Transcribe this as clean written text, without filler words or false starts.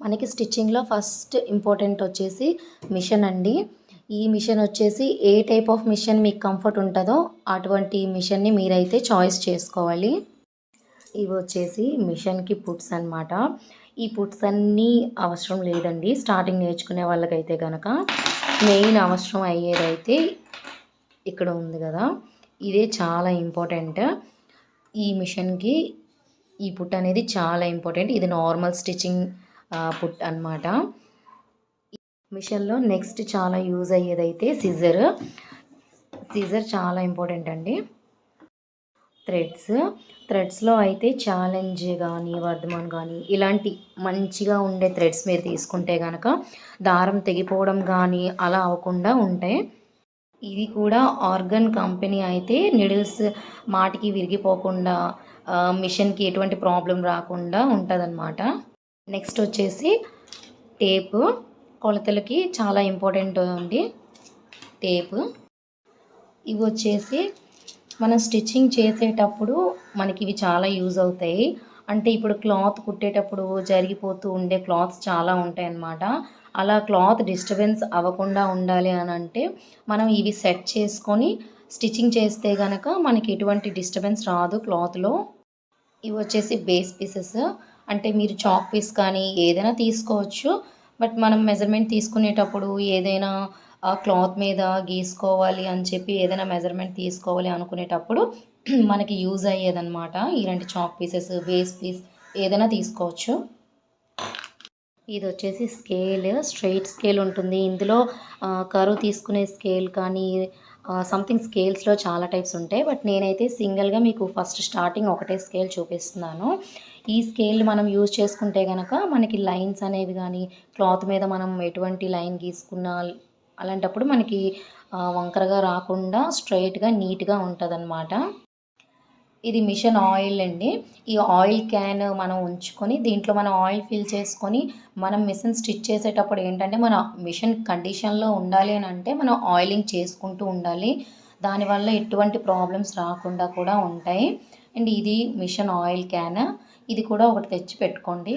మనకి స్టిచ్చింగ్లో first important వచ్చేసి machine అండి. ఈ మిషన్ వచ్చేసి ఏ టైప్ ఆఫ్ మిషన్ మీకు కంఫర్ట్ ఉంటుందో అటువంటి మిషన్ని మీరైతే చాయిస్ చేసుకోవాలి. ఇవి వచ్చేసి మిషన్కి పుట్స్ అనమాట. ఈ పుట్స్ అన్నీ అవసరం లేదండి స్టార్టింగ్ నేర్చుకునే వాళ్ళకైతే కనుక. మెయిన్ అవసరం అయ్యేదైతే ఇక్కడ ఉంది కదా, ఇదే చాలా ఇంపార్టెంట్. ఈ మిషన్కి ఈ పుట్ అనేది చాలా ఇంపార్టెంట్. ఇది నార్మల్ స్టిచ్చింగ్ పుట్ అనమాట. మిషన్లో నెక్స్ట్ చాలా యూజ్ అయ్యేదైతే సిజర్. సిజర్ చాలా ఇంపార్టెంట్ అండి. థ్రెడ్స్లో అయితే ఛాలెంజ్ కానీ వర్ధమాన్ కానీ ఇలాంటి మంచిగా ఉండే థ్రెడ్స్ మీరు తీసుకుంటే కనుక దారం తెగిపోవడం కానీ అలా అవ్వకుండా ఉంటాయి. ఇది కూడా ఆర్గన్ కంపెనీ అయితే నిడిల్స్ మాటికి విరిగిపోకుండా మిషన్కి ఎటువంటి ప్రాబ్లం రాకుండా ఉంటుందన్నమాట. నెక్స్ట్ వచ్చేసి టేపు. కొలతలకి చాలా ఇంపార్టెంట్ అండి టేపు. ఇవి వచ్చేసి మనం స్టిచ్చింగ్ చేసేటప్పుడు మనకి ఇవి చాలా యూజ్ అవుతాయి. అంటే ఇప్పుడు క్లాత్ కుట్టేటప్పుడు జరిగిపోతూ ఉండే క్లాత్స్ చాలా ఉంటాయి అన్నమాట. అలా క్లాత్ డిస్టర్బెన్స్ అవ్వకుండా ఉండాలి అని అంటే మనం ఇవి సెట్ చేసుకొని స్టిచ్చింగ్ చేస్తే కనుక మనకి ఎటువంటి డిస్టర్బెన్స్ రాదు క్లాత్లో. ఇవి వచ్చేసి బేస్ పీసెస్. అంటే మీరు చాక్ పీస్ కానీ ఏదైనా తీసుకోవచ్చు. బట్ మనం మెజర్మెంట్ తీసుకునేటప్పుడు ఏదైనా క్లాత్ మీద గీసుకోవాలి అని చెప్పి ఏదైనా మెజర్మెంట్ తీసుకోవాలి అనుకునేటప్పుడు మనకి యూజ్ అయ్యేదన్నమాట. ఇలాంటి చాక్ పీసెస్, బేస్ పీస్ ఏదైనా తీసుకోవచ్చు. ఇది వచ్చేసి స్కేల్, స్ట్రైట్ స్కేల్ ఉంటుంది ఇందులో. కరువు తీసుకునే స్కేల్ కానీ సంథింగ్ స్కేల్స్లో చాలా టైప్స్ ఉంటాయి. బట్ నేనైతే సింగిల్గా మీకు ఫస్ట్ స్టార్టింగ్ ఒకటే స్కేల్ చూపిస్తున్నాను. ఈ స్కేల్ మనం యూజ్ చేసుకుంటే కనుక మనకి లైన్స్ అనేవి కానీ క్లాత్ మీద మనం ఎటువంటి లైన్ గీసుకున్నా అలాంటప్పుడు మనకి వంకరగా రాకుండా స్ట్రైట్గా నీట్గా ఉంటుందన్నమాట. ఇది మిషన్ ఆయిల్ అండి. ఈ ఆయిల్ క్యాన్ మనం ఉంచుకొని దీంట్లో మనం ఆయిల్ ఫిల్ చేసుకొని మనం మిషన్ స్టిచ్ చేసేటప్పుడు ఏంటంటే మన మిషన్ కండిషన్లో ఉండాలి అని అంటే మనం ఆయిలింగ్ చేసుకుంటూ ఉండాలి. దానివల్ల ఎటువంటి ప్రాబ్లమ్స్ రాకుండా కూడా ఉంటాయి. అండ్ ఇది మిషన్ ఆయిల్ క్యాన్. ఇది కూడా ఒకటి తెచ్చి పెట్టుకోండి.